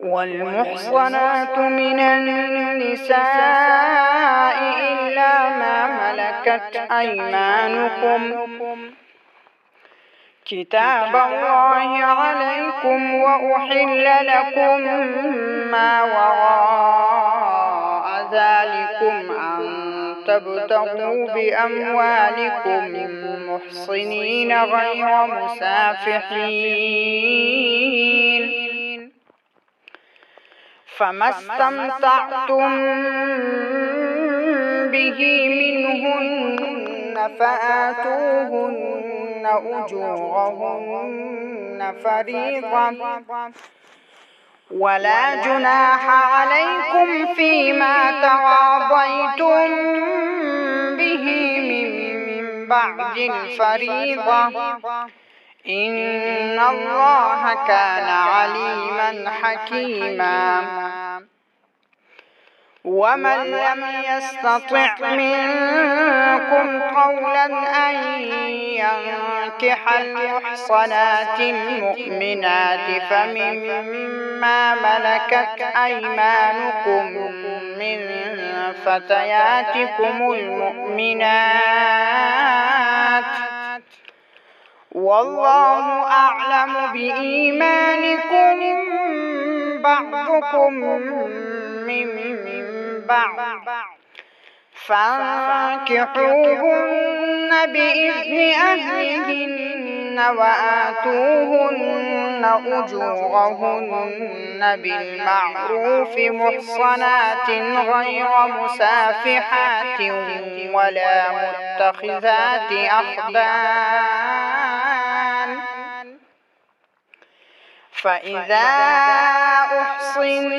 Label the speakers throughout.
Speaker 1: والمحصنات من النساء إلا ما ملكت أيمانكم كتاب الله عليكم، وأحل لكم ما وراء ذلكم أن تبتغوا بأموالكم محصنين غير مسافحين، فما استمتعتم به منهن فآتوهن أجورهن فريضة، ولا جناح عليكم فيما تراضيتم به من بعد الفريضة، إن الله كان عليما حكيما. ومن لم يستطع منكم قولا أن ينكح المحصنات المؤمنات فمما ملكت أيمانكم من فتياتكم المؤمنات، والله أعلم بإيمانكم بعضكم من بعض، فانكحوهن بإذن أهلهن وآتوهن أجورهن بالمعروف محصنات غير مسافحات ولا متخذات أخدان، فإذا أحصن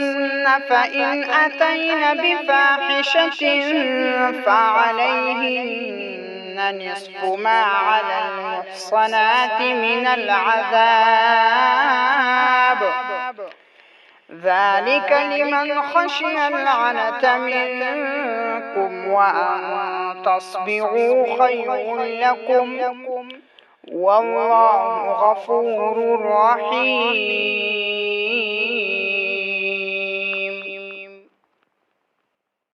Speaker 1: فإن أتين بفاحشة فعليهن نصف ما على المحصنات من العذاب، ذلك لمن خشي العنة منكم، وأن تصبروا خير لكم، والله غفور رحيم.